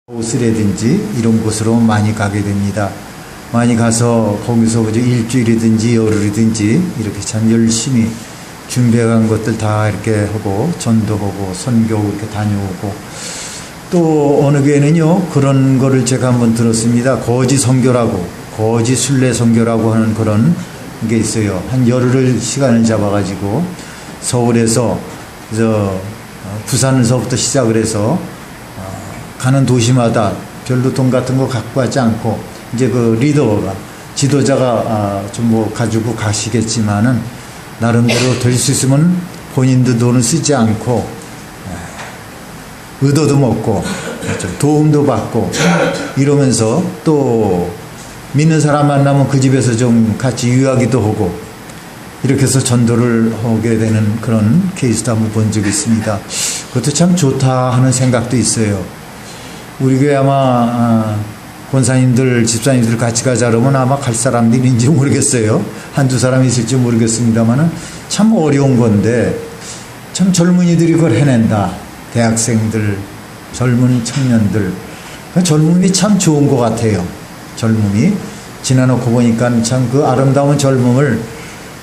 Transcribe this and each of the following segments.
옷이라든지 이런 곳으로 많이 가게 됩니다. 많이 가서 거기서 일주일이든지 열흘이든지 이렇게 참 열심히 준비해간 것들 다 이렇게 하고 전도하고 선교하고 이렇게 다녀오고, 또 어느 교회는요 그런 거를 제가 한번 들었습니다. 거지 선교라고, 거지 순례 선교라고 하는 그런 게 있어요. 한 열흘을 시간을 잡아가지고 서울에서 부산에서부터 시작을 해서 가는 도시마다 별로 돈 같은 거 갖고 가지 않고, 이제 그 리더가, 지도자가 좀 뭐 가지고 가시겠지만은 나름대로 될 수 있으면 본인도 돈을 쓰지 않고 의도도 먹고 도움도 받고 이러면서, 또 믿는 사람 만나면 그 집에서 좀 같이 유하기도 하고 이렇게 해서 전도를 하게 되는 그런 케이스도 한번 본 적이 있습니다. 그것도 참 좋다 하는 생각도 있어요. 우리 교회 아마 권사님들, 집사님들 같이 가자 그러면 아마 갈 사람들인지 모르겠어요. 한두 사람이 있을지 모르겠습니다만은 참 어려운 건데, 참 젊은이들이 그걸 해낸다. 대학생들, 젊은 청년들. 젊음이 참 좋은 것 같아요. 젊음이. 지나놓고 보니까 참 그 아름다운 젊음을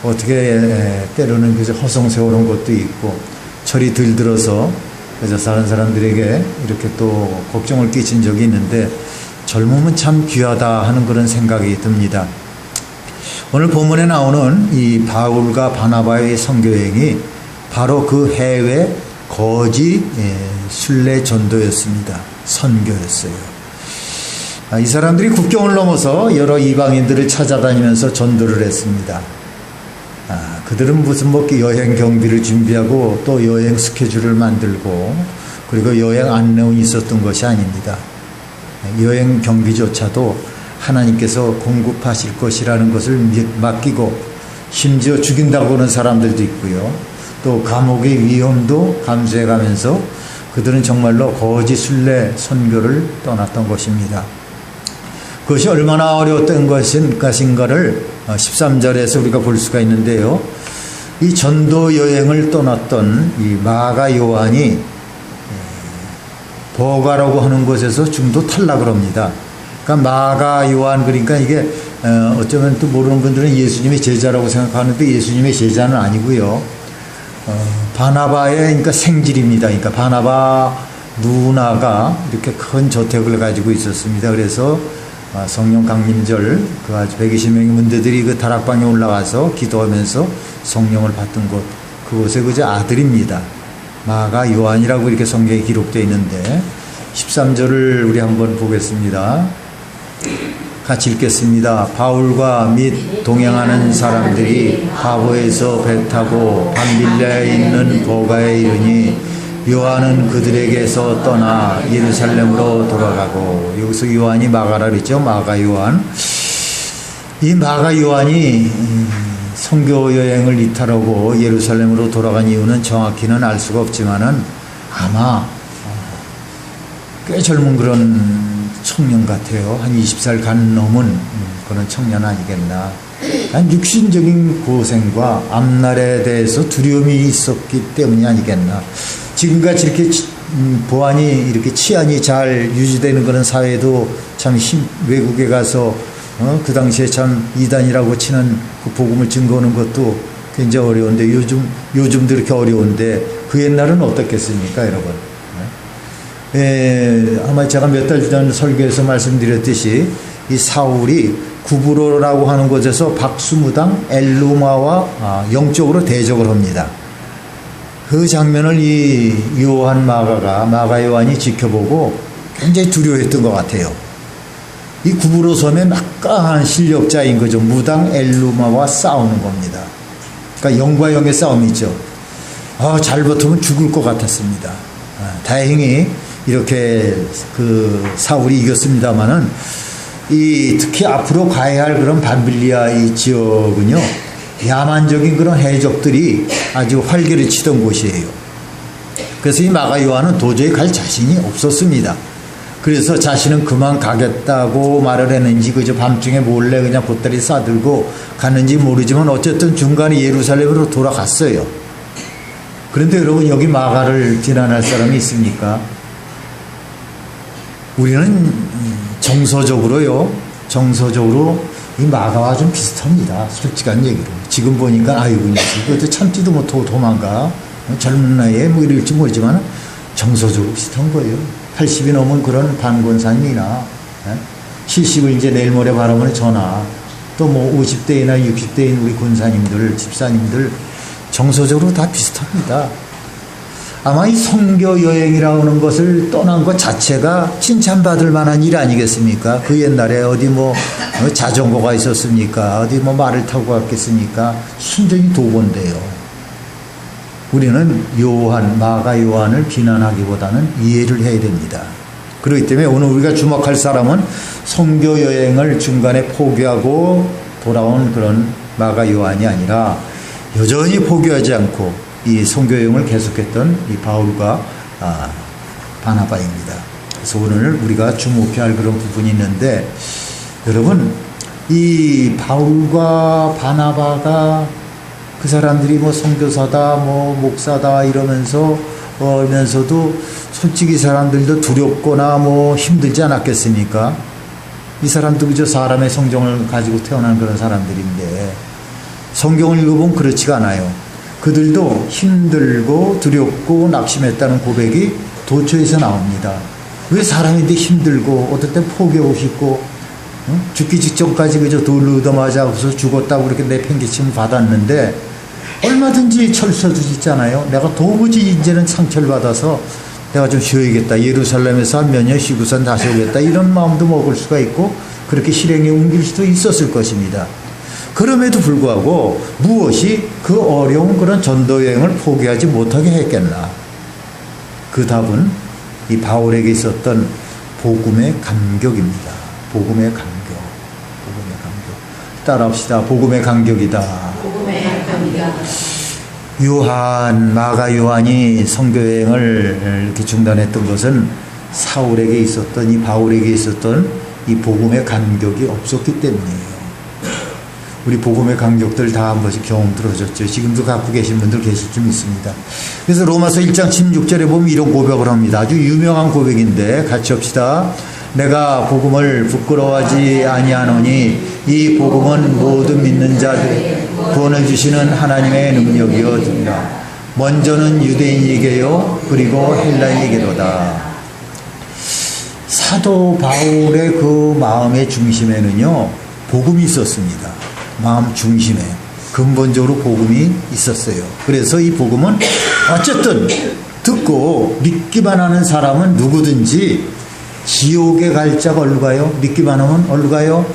어떻게 때로는 그저 허송세월한 것도 있고, 철이 들들어서 그래서 다른 사람들에게 이렇게 또 걱정을 끼친 적이 있는데, 젊음은 참 귀하다 하는 그런 생각이 듭니다. 오늘 본문에 나오는 이 바울과 바나바의 선교여행이 바로 그 해외 거지 순례 전도였습니다. 선교였어요. 이 사람들이 국경을 넘어서 여러 이방인들을 찾아다니면서 전도를 했습니다. 그들은 무슨 뭐 여행 경비를 준비하고 또 여행 스케줄을 만들고 그리고 여행 안내원이 있었던 것이 아닙니다. 여행 경비조차도 하나님께서 공급하실 것이라는 것을 맡기고, 심지어 죽인다고 하는 사람들도 있고요. 또 감옥의 위험도 감수해가면서 그들은 정말로 거지 순례 선교를 떠났던 것입니다. 그것이 얼마나 어려웠던 것인가를 13절에서 우리가 볼 수가 있는데요. 이 전도 여행을 떠났던 이 마가 요한이 버가라고 하는 곳에서 중도 탈락을 합니다. 그러니까 마가 요한, 그러니까 이게 어쩌면 또 모르는 분들은 예수님의 제자라고 생각하는데 예수님의 제자는 아니고요. 바나바의 그러니까 생질입니다. 그러니까 바나바 누나가 이렇게 큰 저택을 가지고 있었습니다. 그래서 성령 강림절 그 아주 120명의 문제들이 그 다락방에 올라가서 기도하면서 성령을 받던 곳, 그곳의 그저 아들입니다. 마가 요한이라고 이렇게 성경에 기록되어 있는데, 13절을 우리 한번 보겠습니다. 같이 읽겠습니다. 바울과 및 동행하는 사람들이 바보에서 배 타고 밤빌레에 있는 버가에 이르니 요한은 그들에게서 떠나 예루살렘으로 돌아가고, 여기서 요한이 마가라 그랬죠. 마가 요한. 이 마가 요한이 선교 여행을 이탈하고 예루살렘으로 돌아간 이유는 정확히는 알 수가 없지만은 아마 꽤 젊은 그런 청년 같아요. 한 20살 간 넘은 그런 청년 아니겠나. 한 육신적인 고생과 앞날에 대해서 두려움이 있었기 때문이 아니겠나. 지금같이 이렇게 보안이 이렇게 치안이 잘 유지되는 그런 사회도 참 외국에 가서 그 당시에 참 이단이라고 치는 그 복음을 증거하는 것도 굉장히 어려운데, 요즘도 이렇게 어려운데 그 옛날은 어떻겠습니까, 여러분? 아마 제가 몇 달 전 설교에서 말씀드렸듯이 이 사울이 구브로라고 하는 곳에서 박수무당 엘루마와 영적으로 대적을 합니다. 그 장면을 이 마가 요한이 지켜보고 굉장히 두려워했던 것 같아요. 이 구브로 섬의 막강한 실력자인 거죠. 무당 엘루마와 싸우는 겁니다. 그러니까 영과 영의 싸움이죠. 잘 버티면 죽을 것 같았습니다. 다행히 이렇게 그 사울이 이겼습니다만은, 특히 앞으로 가야 할 그런 밤빌리아 이 지역은요, 야만적인 그런 해적들이 아주 활개를 치던 곳이에요. 그래서 이 마가 요한은 도저히 갈 자신이 없었습니다. 그래서 자신은 그만 가겠다고 말을 했는지 그저 밤중에 몰래 그냥 보따리 싸들고 갔는지 모르지만 어쨌든 중간에 예루살렘으로 돌아갔어요. 그런데 여러분, 여기 마가를 비난할 사람이 있습니까? 우리는 정서적으로요, 이 마가와 좀 비슷합니다. 솔직한 얘기로. 지금 보니까, 아이고, 이것도 참지도 못하고 도망가. 젊은 나이에 뭐 이럴지 모르지만, 정서적으로 비슷한 거예요. 80이 넘은 그런 반권사님이나, 70을 이제 내일 모레 바라보는 전하, 또 뭐 50대이나 60대인 우리 권사님들, 집사님들, 정서적으로 다 비슷합니다. 아마 이 선교 여행이라고 하는 것을 떠난 것 자체가 칭찬받을 만한 일 아니겠습니까? 그 옛날에 어디 뭐 자전거가 있었습니까? 어디 뭐 말을 타고 갔겠습니까? 순전히 도건데요. 우리는 마가 요한을 비난하기보다는 이해를 해야 됩니다. 그렇기 때문에 오늘 우리가 주목할 사람은 선교 여행을 중간에 포기하고 돌아온 그런 마가 요한이 아니라 여전히 포기하지 않고 이 선교 여행을 계속했던 이 바울과 바나바입니다. 그래서 오늘 우리가 주목해야 할 그런 부분이 있는데, 여러분, 이 바울과 바나바가 그 사람들이 뭐 선교사다, 뭐 목사다 이러면서도 솔직히 사람들도 두렵거나 뭐 힘들지 않았겠습니까? 이 사람도 그저 사람의 성정을 가지고 태어난 그런 사람들인데, 성경을 읽어보면 그렇지가 않아요. 그들도 힘들고 두렵고 낙심했다는 고백이 도처에서 나옵니다. 왜 사람인데 힘들고 어떨 땐 포기하고 싶고 죽기 직전까지 그저 돌로 얻어맞아서 죽었다고 그렇게 내팽개침을 받았는데 얼마든지 철서도 있잖아요. 내가 도무지 이제는 상처를 받아서 내가 좀 쉬어야겠다. 예루살렘에서 한 몇 년 쉬고선 다시 오겠다. 이런 마음도 먹을 수가 있고 그렇게 실행에 옮길 수도 있었을 것입니다. 그럼에도 불구하고 무엇이 그 어려운 그런 전도 여행을 포기하지 못하게 했겠나? 그 답은 이 바울에게 있었던 복음의 감격입니다. 복음의 감격. 따라합시다. 복음의 감격이다. 복음의 감격. 마가 요한이 선교 여행을 이렇게 중단했던 것은 사울에게 있었던, 이 바울에게 있었던 이 복음의 감격이 없었기 때문이에요. 우리 복음의 감격들 다 한 번씩 경험 들어졌죠. 지금도 갖고 계신 분들 계실 줄 믿습니다. 그래서 로마서 1장 16절에 보면 이런 고백을 합니다. 아주 유명한 고백인데 같이 합시다. 내가 복음을 부끄러워하지 아니하노니 이 복음은 모든 믿는 자들 구원을 주시는 하나님의 능력이었습니다. 먼저는 유대인에게요 그리고 헬라인에게로다. 사도 바울의 그 마음의 중심에는요 복음이 있었습니다. 마음 중심에 근본적으로 복음이 있었어요. 그래서 이 복음은 어쨌든 듣고 믿기만 하는 사람은 누구든지 지옥에 갈 자가 어디로 가요? 믿기만 하면 어디로 가요?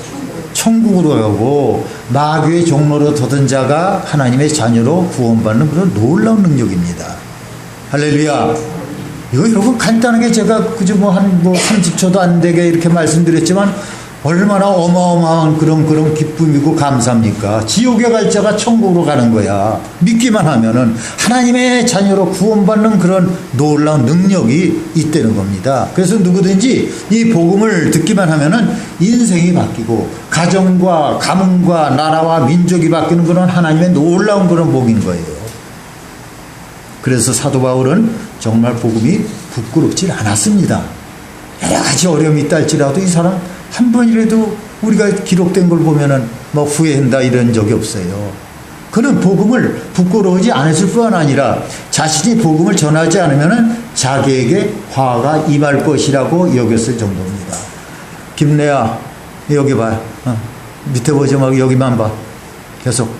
천국으로 가고 마귀의 종로로 더든 자가 하나님의 자녀로 구원받는 그런 놀라운 능력입니다. 할렐루야. 이거 여러분 간단하게 제가 그저 한 30초도 안 되게 이렇게 말씀드렸지만 얼마나 어마어마한 그런 기쁨이고 감사합니까? 지옥에 갈 자가 천국으로 가는 거야. 믿기만 하면은 하나님의 자녀로 구원받는 그런 놀라운 능력이 있다는 겁니다. 그래서 누구든지 이 복음을 듣기만 하면은 인생이 바뀌고 가정과 가문과 나라와 민족이 바뀌는 그런 하나님의 놀라운 그런 복인 거예요. 그래서 사도 바울은 정말 복음이 부끄럽지 않았습니다. 여러 가지 어려움이 있다 할지라도 이 사람 한 번이라도 우리가 기록된 걸 보면은 뭐 후회한다 이런 적이 없어요. 그는 복음을 부끄러워하지 않았을 뿐 아니라 자신이 복음을 전하지 않으면은 자기에게 화가 임할 것이라고 여겼을 정도입니다. 김래야 여기 봐. 밑에 보지 말고 여기만 봐. 계속.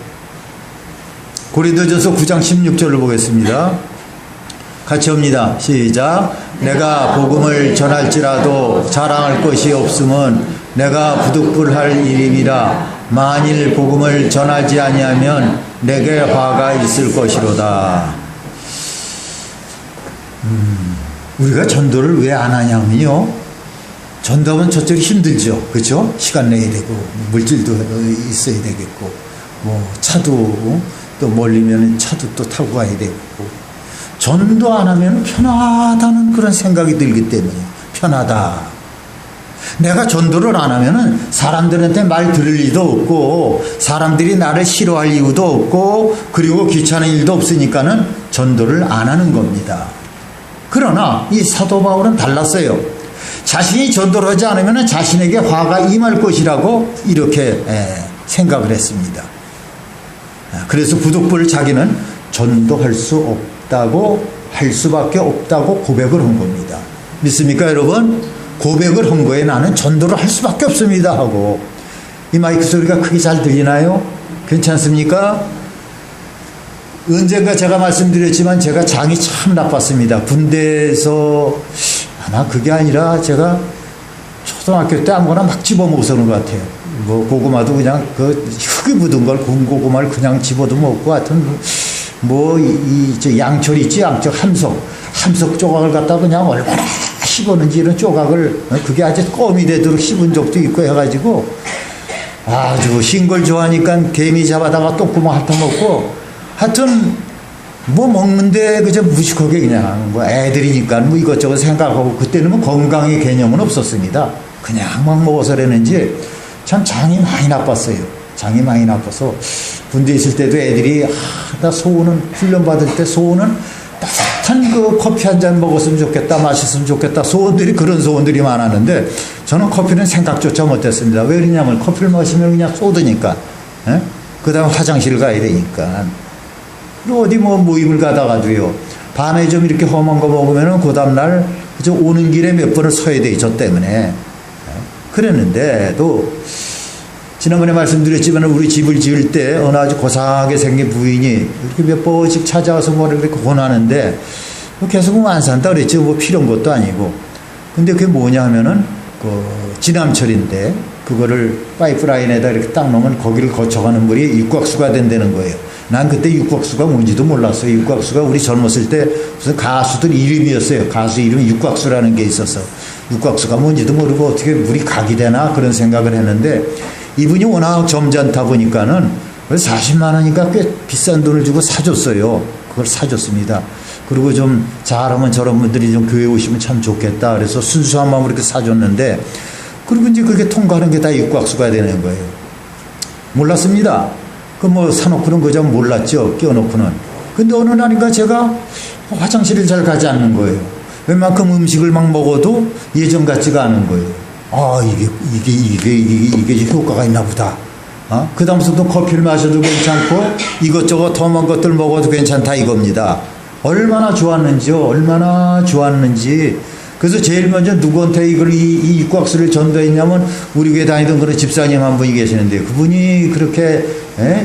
고린도전서 9장 16절을 보겠습니다. 같이 합니다. 시작. 내가 복음을 전할지라도 자랑할 것이 없음은 내가 부득불할 일임이라. 만일 복음을 전하지 아니하면 내게 화가 있을 것이로다. 우리가 전도를 왜 안 하냐면요. 전도하면 저쪽이 힘들죠. 그렇죠? 시간 내야 되고 물질도 있어야 되겠고 뭐 차도 또 멀리면 차도 또 타고 가야 되고 전도 안 하면 편하다는 그런 생각이 들기 때문에 편하다. 내가 전도를 안 하면은 사람들한테 말 들을 일도 없고 사람들이 나를 싫어할 이유도 없고 그리고 귀찮은 일도 없으니까는 전도를 안 하는 겁니다. 그러나 이 사도 바울은 달랐어요. 자신이 전도를 하지 않으면 자신에게 화가 임할 것이라고 이렇게 생각을 했습니다. 그래서 부득불 자기는 전도할 수 없다고 할 수밖에 없다고 고백을 한 겁니다. 믿습니까 여러분? 고백을 한 거에 나는 전도를 할 수밖에 없습니다 하고. 이 마이크 소리가 크게 잘 들리나요? 괜찮습니까? 언젠가 제가 말씀드렸지만 제가 장이 참 나빴습니다. 군대에서 아마 그게 아니라 제가 초등학교 때 아무거나 막 집어먹어서 그런 것 같아요. 뭐 고구마도 그냥 그 흙이 묻은 걸 군고구마를 그냥 집어도 먹고 하여튼 뭐 저 양철 있지, 양철 함석 조각을 갖다 그냥 얼마나 씹었는지 이런 조각을 그게 아주 껌이 되도록 씹은 적도 있고 해가지고 아주 신 걸 좋아하니까 개미 잡아다가 똥구멍 핥아먹고 하여튼 뭐 먹는데 그저 무식하게 그냥 뭐 애들이니까 뭐 이것저것 생각하고 그때는 뭐 건강의 개념은 없었습니다. 그냥 막 먹어서 그랬는지 참 장이 많이 나빴어요. 장이 많이 나빠서 군대 있을 때도 애들이 나 소원은 훈련 받을 때 소원은 따뜻한 그 커피 한 잔 먹었으면 좋겠다, 마셨으면 좋겠다, 소원들이 그런 소원들이 많았는데 저는 커피는 생각조차 못했습니다. 왜 그러냐면 커피를 마시면 그냥 쏟으니까, 그 다음 화장실 가야 되니까. 그리고 어디 뭐 모임을 가다가도요, 밤에 좀 이렇게 험한 거 먹으면은 그 다음날 그저 오는 길에 몇 번을 서야 돼, 저 때문에. 그랬는데도 지난번에 말씀드렸지만 우리 집을 지을 때 어느 아주 고상하게 생긴 부인이 이렇게 몇 번씩 찾아와서 뭐를 이렇게 권하는데 뭐 계속 안 산다 그랬죠. 뭐 필요한 것도 아니고. 근데 그게 뭐냐 하면은 그 지남철인데 그거를 파이프라인에다 이렇게 딱 놓으면 거기를 거쳐가는 물이 육각수가 된다는 거예요. 난 그때 육각수가 뭔지도 몰랐어요. 육각수가 우리 젊었을 때 무슨 가수들 이름이었어요. 가수 이름이 육각수라는 게 있어서 육각수가 뭔지도 모르고 어떻게 물이 각이 되나 그런 생각을 했는데 이분이 워낙 점잖다 보니까는 40만 원이니까 꽤 비싼 돈을 주고 사줬어요. 그걸 사줬습니다. 그리고 좀 잘하면 저런 분들이 좀 교회 오시면 참 좋겠다. 그래서 순수한 마음으로 이렇게 사줬는데 그리고 이제 그렇게 통과하는 게 다 육각수가 되는 거예요. 몰랐습니다. 그 뭐 사놓고는 그저 몰랐죠. 끼워놓고는. 근데 어느 날인가 제가 화장실을 잘 가지 않는 거예요. 웬만큼 음식을 막 먹어도 예전 같지가 않은 거예요. 아, 이게 효과가 있나 보다. 그 다음부터 커피를 마셔도 괜찮고 이것저것 더먼 것들 먹어도 괜찮다 이겁니다. 얼마나 좋았는지. 그래서 제일 먼저 누구한테 이 육각수를 전도했냐면 우리 교회 다니던 그런 집사님 한 분이 계시는데 그분이 그렇게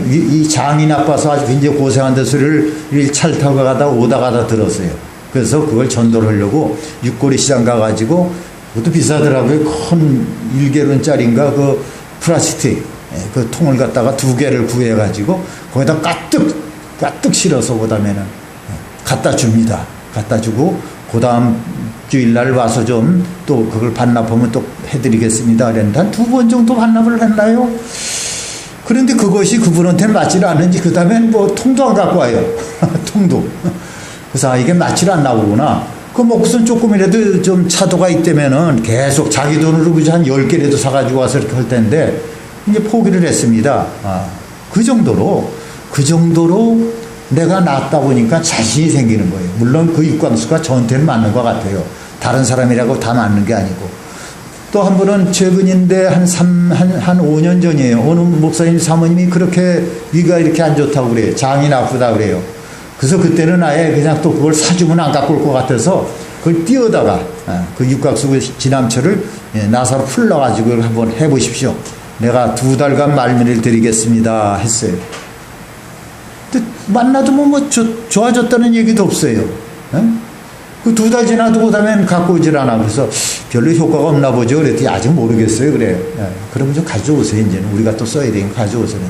이 장이 나빠서 아주 굉장히 고생한다 소리를 차 타고 오다가다 들었어요. 그래서 그걸 전도를 하려고 육고리 시장 가가지고 그것도 비싸더라고요. 큰 1개론짜리인가 그 플라스틱 그 통을 갖다가 2개를 구해가지고 거기다 가득 실어서 그다음에는 갖다 줍니다. 갖다 주고 그 다음 주일날 와서 좀 또 그걸 반납하면 또 해드리겠습니다. 그랬는데 한 2번 정도 반납을 했나요? 그런데 그것이 그분한테는 맞지를 않는지 그 다음엔 뭐 통도 안 갖고 와요. 통도. 그래서 이게 맞지를 않나 보구나. 그 먹고선 조금이라도 좀 차도가 있다면은 계속 자기 돈으로 그저 한 10개라도 사가지고 와서 이렇게 할 텐데 이제 포기를 했습니다. 그 정도로 내가 낫다 보니까 자신이 생기는 거예요. 물론 그 육광수가 저한테는 맞는 것 같아요. 다른 사람이라고 다 맞는 게 아니고. 또 한 분은 최근인데 한 5년 전이에요. 어느 목사님 사모님이 그렇게 위가 이렇게 안 좋다고 그래요. 장이 나쁘다 그래요. 그래서 그때는 아예 그냥 또 그걸 사주면 안 갖고 올 것 같아서 그걸 띄어다가 그 육각수 지남철을 나사로 풀러가지고 한번 해보십시오. 내가 2달간 말미를 드리겠습니다 했어요. 근데 만나도 뭐 좋아졌다는 얘기도 없어요. 그 2달 지나도 그다음엔 갖고 오질 않아. 그래서 별로 효과가 없나 보죠. 그랬더니 아직 모르겠어요. 그래요. 그러면 좀 가져오세요. 이제는 우리가 또 써야 되니까 가져오세요.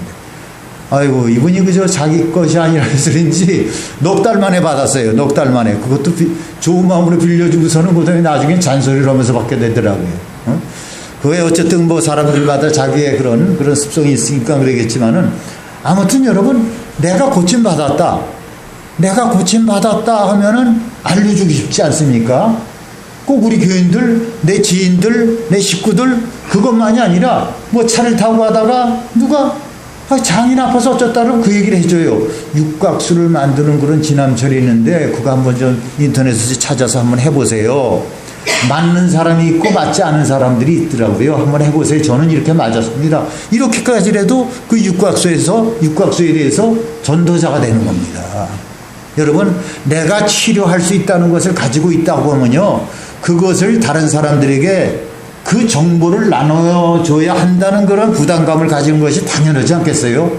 아이고 이분이 그저 자기 것이 아니라 해서인지 넉 달 만에 받았어요. 넉 달 만에. 그것도 좋은 마음으로 빌려주고서는 그다음에 나중에 잔소리를 하면서 받게 되더라고요. 그게 어쨌든 뭐 사람들마다 자기의 그런 습성이 있으니까 그러겠지만은 아무튼 여러분 내가 고침받았다 하면은 알려주기 쉽지 않습니까? 꼭 우리 교인들, 내 지인들, 내 식구들 그것만이 아니라 뭐 차를 타고 가다가 누가 장이 나빠서 어쩌다고 그 얘기를 해줘요. 육각수를 만드는 그런 지남철이 있는데 그거 한번 좀 인터넷에서 찾아서 한번 해보세요. 맞는 사람이 있고 맞지 않은 사람들이 있더라고요. 한번 해보세요. 저는 이렇게 맞았습니다. 이렇게까지라도 그 육각소에 대해서 전도자가 되는 겁니다. 여러분, 내가 치료할 수 있다는 것을 가지고 있다고 하면요, 그것을 다른 사람들에게 그 정보를 나눠줘야 한다는 그런 부담감을 가지는 것이 당연하지 않겠어요?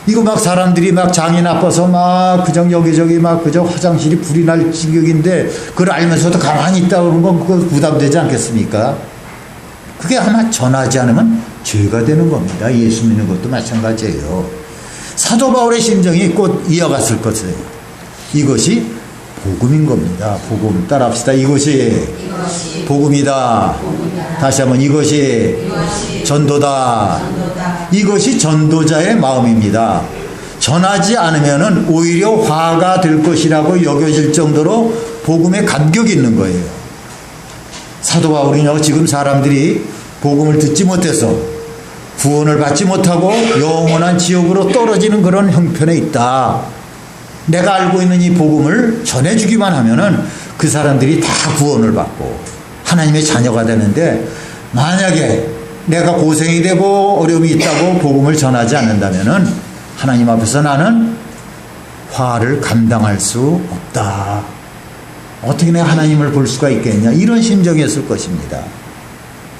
이거 막 사람들이 막 장이 나빠서 막 그저 여기저기 막 그저 화장실이 불이 날 지경인데 그걸 알면서도 가만히 있다 그러는 건 그거 부담되지 않겠습니까? 그게 아마 전하지 않으면 죄가 되는 겁니다. 예수 믿는 것도 마찬가지예요. 사도 바울의 심정이 곧 이어갔을 것이에요. 이것이 복음인 겁니다. 복음 따라합시다. 이것이 복음이다. 다시 한번 이것이 전도다. 이것이 전도자의 마음입니다. 전하지 않으면 오히려 화가 될 것이라고 여겨질 정도로 복음에 감격이 있는 거예요. 사도 바울이요, 지금 사람들이 복음을 듣지 못해서 구원을 받지 못하고 영원한 지옥으로 떨어지는 그런 형편에 있다. 내가 알고 있는 이 복음을 전해주기만 하면은 그 사람들이 다 구원을 받고 하나님의 자녀가 되는데, 만약에 내가 고생이 되고 어려움이 있다고 복음을 전하지 않는다면은 하나님 앞에서 나는 화를 감당할 수 없다. 어떻게 내가 하나님을 볼 수가 있겠냐, 이런 심정이었을 것입니다.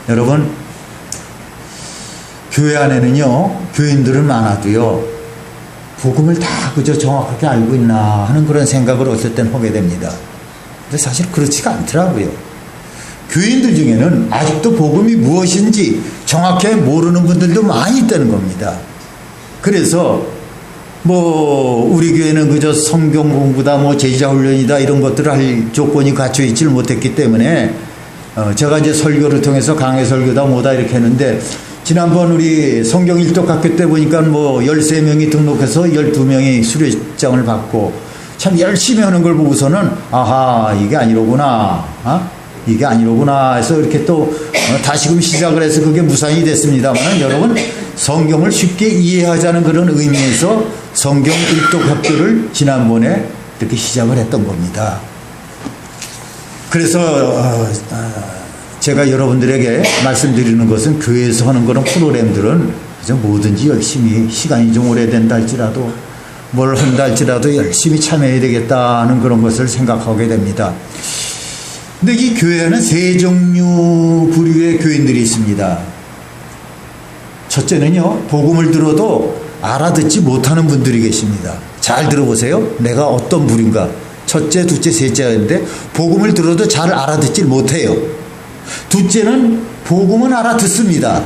여러분, 교회 안에는요, 교인들은 많아도요, 복음을 다 그저 정확하게 알고 있나 하는 그런 생각을 어떨 땐 하게 됩니다. 근데 사실 그렇지가 않더라고요. 교인들 중에는 아직도 복음이 무엇인지 정확히 모르는 분들도 많이 있다는 겁니다. 그래서 우리 교회는 그저 성경 공부다, 제자 훈련이다, 이런 것들을 할 조건이 갖춰 있지를 못했기 때문에 제가 이제 설교를 통해서 강해 설교다 뭐다 이렇게 했는데, 지난번 우리 성경 일독학교 때 보니까 13명이 등록해서 12명이 수료장을 받고 참 열심히 하는 걸 보고서는 아하, 이게 아니로구나. 이게 아니로구나 해서 이렇게 또 다시금 시작을 해서 그게 무산이 됐습니다만, 여러분, 성경을 쉽게 이해하자는 그런 의미에서 성경 일독학교를 지난번에 이렇게 시작을 했던 겁니다. 그래서 제가 여러분들에게 말씀드리는 것은, 교회에서 하는 그런 프로그램들은 그냥 뭐든지 열심히, 시간이 좀 오래된다 할지라도 뭘 한다 할지라도 열심히 참여해야 되겠다는 그런 것을 생각하게 됩니다. 근데 이 교회에는 세 종류 부류의 교인들이 있습니다. 첫째는요, 복음을 들어도 알아듣지 못하는 분들이 계십니다. 잘 들어보세요. 내가 어떤 부류인가. 첫째, 둘째, 셋째인데 복음을 들어도 잘 알아듣질 못해요. 둘째는 복음은 알아듣습니다.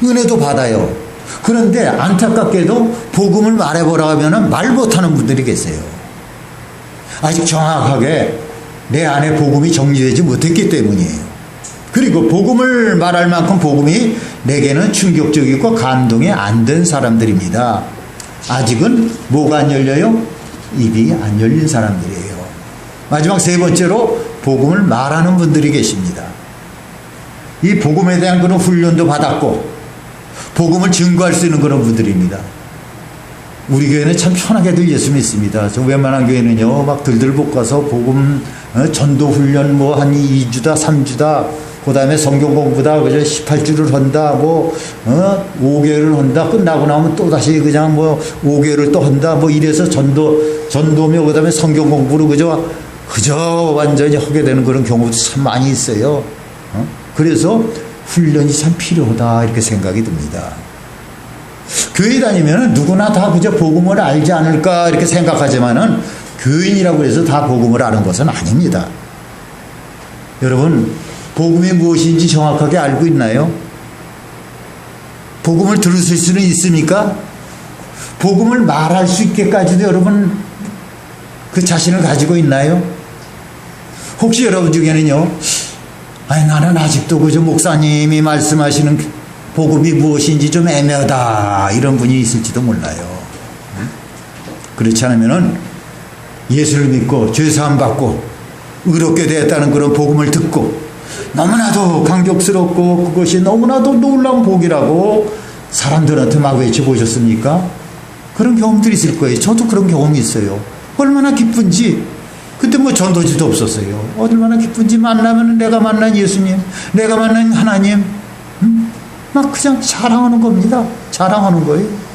은혜도 받아요. 그런데 안타깝게도 복음을 말해보라 하면 말 못하는 분들이 계세요. 아직 정확하게 내 안에 복음이 정리되지 못했기 때문이에요. 그리고 복음을 말할 만큼 복음이 내게는 충격적이고 감동이 안 된 사람들입니다. 아직은 뭐가 안 열려요? 입이 안 열린 사람들이에요. 마지막 세 번째로 복음을 말하는 분들이 계십니다. 이 복음에 대한 그런 훈련도 받았고 복음을 증거할 수 있는 그런 분들입니다. 우리 교회는 참 편하게들 예수 믿습니다. 저 웬만한 교회는요, 막 들들 볶아서 복음 전도 훈련 한 2주다 3주다, 그 다음에 성경 공부다 그저 18주를 한다, 5개월을 한다, 끝나고 나면 또 다시 그냥 5개월을 또 한다, 이래서 전도며 그 다음에 성경 공부를 그저 완전히 하게 되는 그런 경우도 참 많이 있어요. 그래서 훈련이 참 필요하다, 이렇게 생각이 듭니다. 교회 다니면 누구나 다 그저 복음을 알지 않을까 이렇게 생각하지만은, 교인이라고 해서 다 복음을 아는 것은 아닙니다. 여러분, 복음이 무엇인지 정확하게 알고 있나요? 복음을 들으실 수는 있습니까? 복음을 말할 수 있게까지도 여러분 그 자신을 가지고 있나요? 혹시 여러분 중에는요, 나는 아직도 그저 목사님이 말씀하시는 복음이 무엇인지 좀 애매하다, 이런 분이 있을지도 몰라요. 그렇지 않으면은 예수를 믿고 죄사함 받고 의롭게 되었다는 그런 복음을 듣고 너무나도 감격스럽고 그것이 너무나도 놀라운 복이라고 사람들한테 막 외쳐보셨습니까? 그런 경험들이 있을 거예요. 저도 그런 경험이 있어요. 얼마나 기쁜지. 그때 뭐 전도지도 없었어요. 얼마나 기쁜지 만나면 내가 만난 예수님, 내가 만난 하나님, 막 그냥 자랑하는 겁니다. 자랑하는 거예요.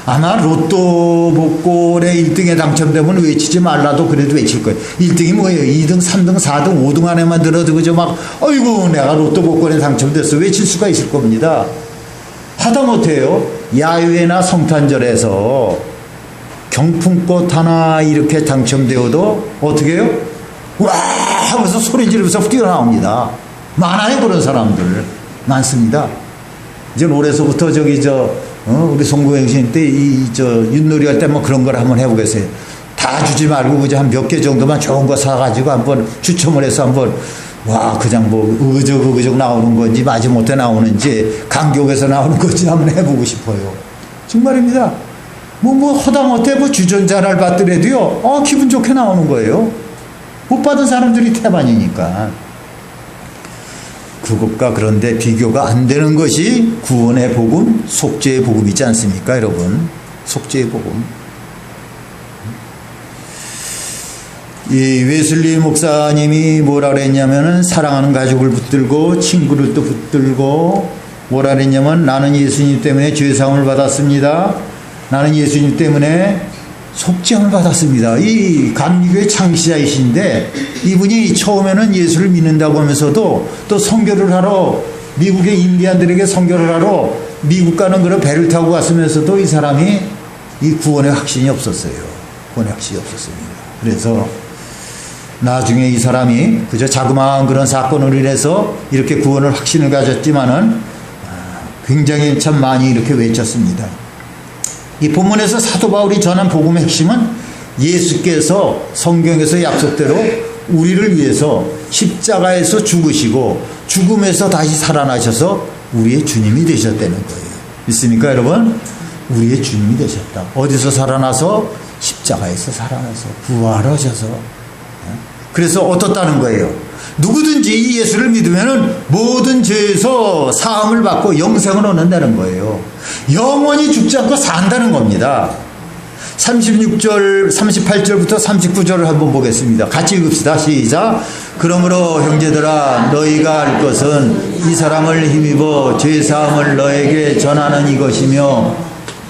아마 로또 복권에 1등에 당첨되면 외치지 말라도 그래도 외칠 거예요. 1등이 뭐예요? 2등, 3등, 4등, 5등 안에만 들어도 그저 막 어이구 내가 로또 복권에 당첨됐어 외칠 수가 있을 겁니다. 하다못해요 야유회나 성탄절에서 경품꽃 하나 이렇게 당첨되어도 어떻게 해요? 와 하면서 소리 지르면서 뛰어나옵니다. 많아요 그런 사람들 많습니다. 이제 올해서부터 우리 송구행신 때 윷놀이 할 때 뭐 그런 걸 한번 해보겠어요. 다 주지 말고 그저 한 몇 개 정도만 좋은 거 사가지고 한번 추첨을 해서 한번 와 그냥 뭐 의적 나오는 건지 마지못해 나오는지 간격에서 나오는 건지 한번 해보고 싶어요. 정말입니다. 뭐 허다못해 뭐 주전자를 받더라도요 기분 좋게 나오는 거예요. 못 받은 사람들이 태반이니까. 그것과 그런데 비교가 안 되는 것이 구원의 복음, 속죄의 복음이지 않습니까, 여러분? 속죄의 복음. 이 웨슬리 목사님이 뭐라 그랬냐면은 사랑하는 가족을 붙들고 친구를 또 붙들고 뭐라 그랬냐면 나는 예수님 때문에 죄사함을 받았습니다. 나는 예수님 때문에 속죄함을 받았습니다. 이 감리교의 창시자이신데 이분이 처음에는 예수를 믿는다고 하면서도 또 선교를 하러 미국의 인디안들에게 선교를 하러 미국 가는 그런 배를 타고 갔으면서도 이 사람이 이 구원의 확신이 없었어요. 구원의 확신이 없었습니다. 그래서 나중에 이 사람이 그저 자그마한 그런 사건으로 인해서 이렇게 구원을 확신을 가졌지만은 굉장히 참 많이 이렇게 외쳤습니다. 이 본문에서 사도 바울이 전한 복음의 핵심은 예수께서 성경에서 약속대로 우리를 위해서 십자가에서 죽으시고 죽음에서 다시 살아나셔서 우리의 주님이 되셨다는 거예요. 믿습니까 여러분? 우리의 주님이 되셨다. 어디서 살아나서? 십자가에서 살아나서 부활하셔서. 그래서 어떻다는 거예요? 누구든지 이 예수를 믿으면 모든 죄에서 사함을 받고 영생을 얻는다는 거예요. 영원히 죽지 않고 산다는 겁니다. 38절부터 39절을 한번 보겠습니다. 같이 읽읍시다. 시작. 그러므로 형제들아 너희가 알 것은 이 사람을 힘입어 죄사함을 너에게 전하는 이것이며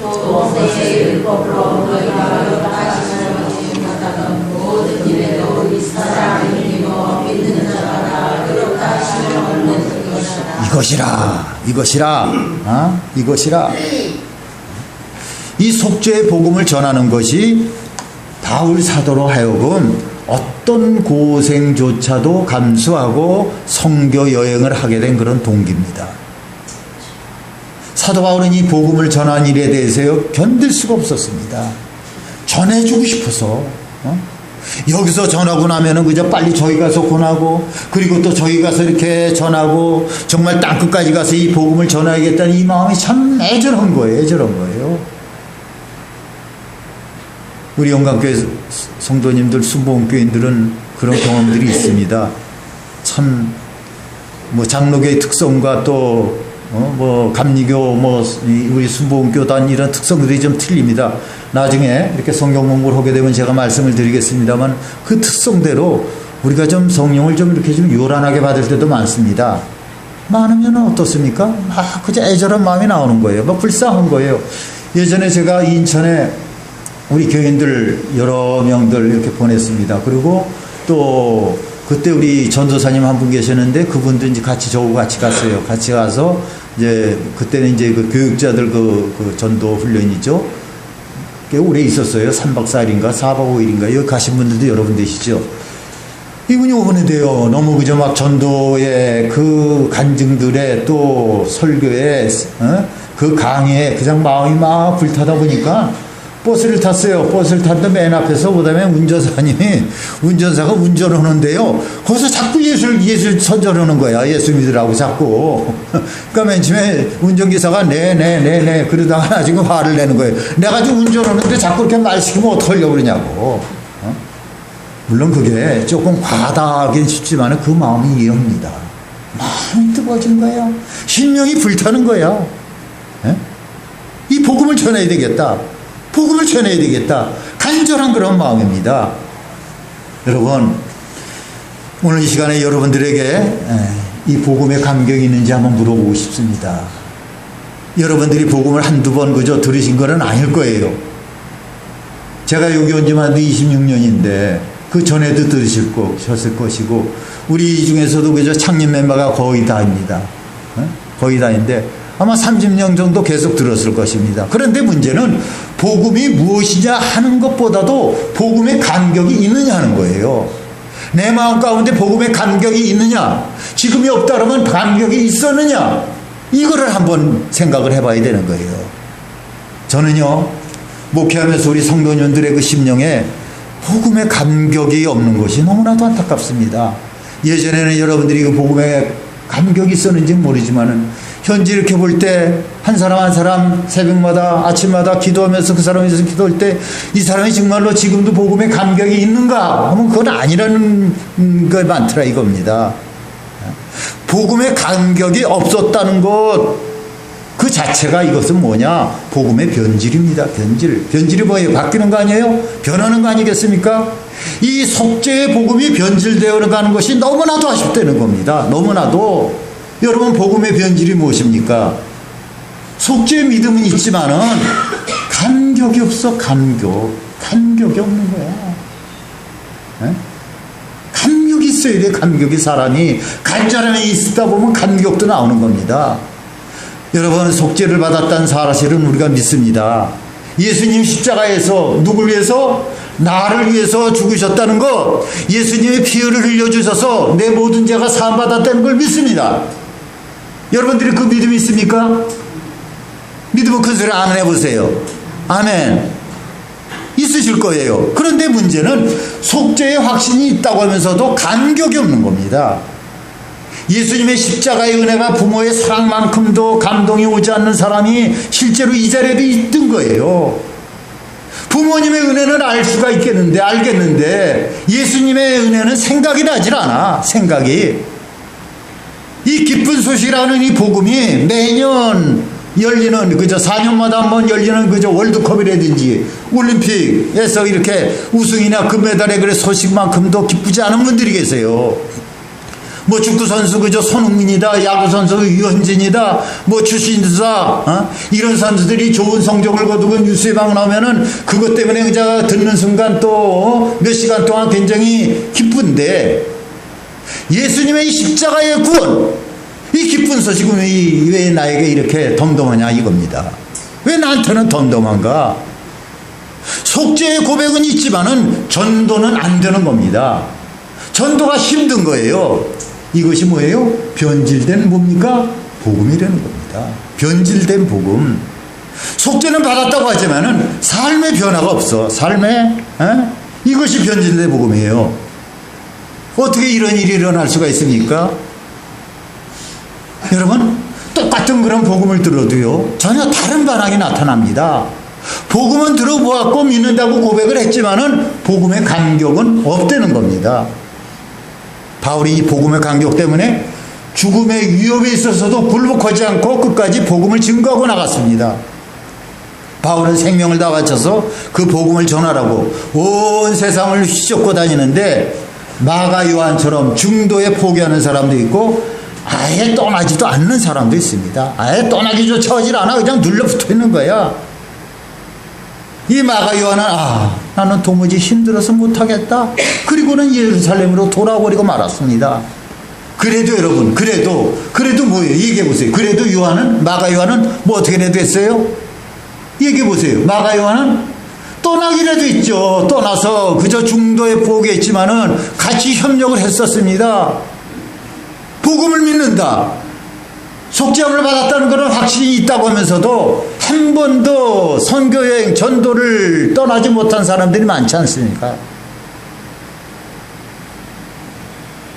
또 내 율법으로 너희가 요다하시는 것같은 모든 일에도 이 사람을 힘입어 믿는 자마다 요다하심을 얻는 것이라. 이것이라. 이 속죄의 복음을 전하는 것이 바울 사도로 하여금 어떤 고생조차도 감수하고 선교 여행을 하게 된 그런 동기입니다. 사도 바울은 이 복음을 전한 일에 대해서요 견딜 수가 없었습니다. 전해주고 싶어서 여기서 전하고 나면은 그저 빨리 저희 가서 권하고 그리고 또 저희 가서 이렇게 전하고 정말 땅끝까지 가서 이 복음을 전해야겠다는 이 마음이 참 애절한 거예요. 우리 영광교회 성도님들, 순복음교인들은 그런 경험들이 있습니다. 참 뭐 장로교의 특성과 또 뭐 감리교 뭐 우리 순복음교단 이런 특성들이 좀 틀립니다. 나중에 이렇게 성경 공부를 하게 되면 제가 말씀을 드리겠습니다만 그 특성대로 우리가 좀 성령을 좀 이렇게 좀 요란하게 받을 때도 많습니다. 많으면 어떻습니까? 막 그저 애절한 마음이 나오는 거예요. 막 불쌍한 거예요. 예전에 제가 인천에 우리 교인들 여러 명들 이렇게 보냈습니다. 그리고 또 그때 우리 전도사님 한 분 계셨는데 그분도 이제 저하고 같이 갔어요. 같이 가서 이제 그때는 이제 그 교육자들 그 전도 훈련이죠. 꽤 오래 있었어요. 3박 4일인가 4박 5일인가 여기 가신 분들도 여러분 되시죠. 이분이 오는데요. 너무 그저 막 전도의 그 간증들에 또 설교에 그 강의에 그냥 마음이 막 불타다 보니까 버스를 탔어요. 버스를 탔는데 맨 앞에서 그다음에 운전사가 운전하는데요. 거기서 자꾸 예수 선전하는 거야. 예수 믿으라고 자꾸. 그러니까 맨 처음에 운전기사가 네 그러다가 나중에 화를 내는 거예요. 내가 지금 운전하는데 자꾸 이렇게 말 시키면 어떡하려고 그러냐고. 물론 그게 조금 과다하긴 쉽지만 그 마음이 이해합니다. 마음이 뜨거워진 거예요. 심령이 불타는 거야. 이 복음을 전해야 되겠다. 간절한 그런 마음입니다. 여러분, 오늘 이 시간에 여러분들에게 이 복음의 감격이 있는지 한번 물어보고 싶습니다. 여러분들이 복음을 한두 번 그저 들으신 건 아닐 거예요. 제가 여기 온 지만 26년인데 그 전에도 들으셨을 것이고, 우리 중에서도 그저 창립 멤버가 거의 다입니다. 거의 다인데 아마 30년 정도 계속 들었을 것입니다. 그런데 문제는 복음이 무엇이냐 하는 것보다도 복음의 감격이 있느냐 하는 거예요. 내 마음 가운데 복음의 감격이 있느냐, 지금이 없다 그러면 감격이 있었느냐, 이거를 한번 생각을 해봐야 되는 거예요. 저는요, 목회하면서 우리 성도님들의 그 심령에 복음의 감격이 없는 것이 너무나도 안타깝습니다. 예전에는 여러분들이 그 복음의 감격이 있었는지 모르지만은 현재 이렇게 볼 때 한 사람 한 사람 새벽마다 아침마다 기도하면서 그 사람에서 기도할 때 이 사람이 정말로 지금도 복음의 감격이 있는가 하면 그건 아니라는 게 많더라 이겁니다. 복음의 감격이 없었다는 것 그 자체가 이것은 뭐냐? 복음의 변질입니다. 변질이 뭐예요? 바뀌는 거 아니에요? 변하는 거 아니겠습니까? 이 속죄의 복음이 변질되어 가는 것이 너무나도 아쉽다는 겁니다. 너무나도. 여러분, 복음의 변질이 무엇입니까? 속죄의 믿음은 있지만은 감격이 없어. 감격이 없는 거야. 에? 감격이 있어야 돼. 감격이. 사람이 간절함이 있다 보면 감격도 나오는 겁니다. 여러분, 속죄를 받았다는 사실은 우리가 믿습니다. 예수님 십자가에서 누굴 위해서? 나를 위해서 죽으셨다는 것, 예수님의 피를 흘려주셔서 내 모든 죄가 사함받았다는 걸 믿습니다. 여러분들이 그 믿음이 있습니까? 믿으면 큰 소리 아멘 해보세요. 아멘. 있으실 거예요. 그런데 문제는 속죄의 확신이 있다고 하면서도 감격이 없는 겁니다. 예수님의 십자가의 은혜가 부모의 사랑만큼도 감동이 오지 않는 사람이 실제로 이 자리에도 있던 거예요. 부모님의 은혜는 알겠는데 예수님의 은혜는 생각이 나질 않아. 생각이. 이 기쁜 소식이라는 이 복음이 매년 열리는, 그저 4년마다 한번 열리는 그저 월드컵이라든지 올림픽에서 이렇게 우승이나 금메달의 그래 소식만큼도 기쁘지 않은 분들이 계세요. 뭐 축구선수 그저 손흥민이다, 야구선수 유현진이다, 뭐 추신수다, 이런 선수들이 좋은 성적을 거두고 뉴스에 막 나오면은 그것 때문에 그저 듣는 순간 또 몇 시간 동안 굉장히 기쁜데, 예수님의 이 십자가의 구원, 이 기쁜 소식은 왜 나에게 이렇게 덤덤하냐 이겁니다. 왜 나한테는 덤덤한가? 속죄의 고백은 있지만은 전도는 안 되는 겁니다. 전도가 힘든 거예요. 이것이 뭐예요? 변질된 뭡니까? 복음이라는 겁니다. 변질된 복음. 속죄는 받았다고 하지만은 삶의 변화가 없어. 이것이 변질된 복음이에요. 어떻게 이런 일이 일어날 수가 있습니까? 여러분, 똑같은 그런 복음을 들어도요, 전혀 다른 반응이 나타납니다. 복음은 들어보았고 믿는다고 고백을 했지만은 복음의 감격은 없다는 겁니다. 바울이 이 복음의 감격 때문에 죽음의 위협에 있어서도 굴복하지 않고 끝까지 복음을 증거하고 나갔습니다. 바울은 생명을 다 바쳐서 그 복음을 전하라고 온 세상을 휘젓고 다니는데, 마가 요한처럼 중도에 포기하는 사람도 있고 아예 떠나지도 않는 사람도 있습니다. 아예 떠나기조차 하질 않아. 그냥 눌러붙어 있는 거야. 이 마가 요한은 나는 도무지 힘들어서 못하겠다. 그리고는 예루살렘으로 돌아버리고 말았습니다. 그래도 여러분, 그래도 뭐예요? 얘기해 보세요. 그래도 마가 요한은 뭐 어떻게 해도 했어요? 얘기해 보세요. 마가 요한은 떠나기라도 있죠. 떠나서 그저 중도에 포기했지만은 같이 협력을 했었습니다. 복음을 믿는다, 속죄함을 받았다는 것은 확신이 있다고 하면서도 한 번도 선교여행 전도를 떠나지 못한 사람들이 많지 않습니까?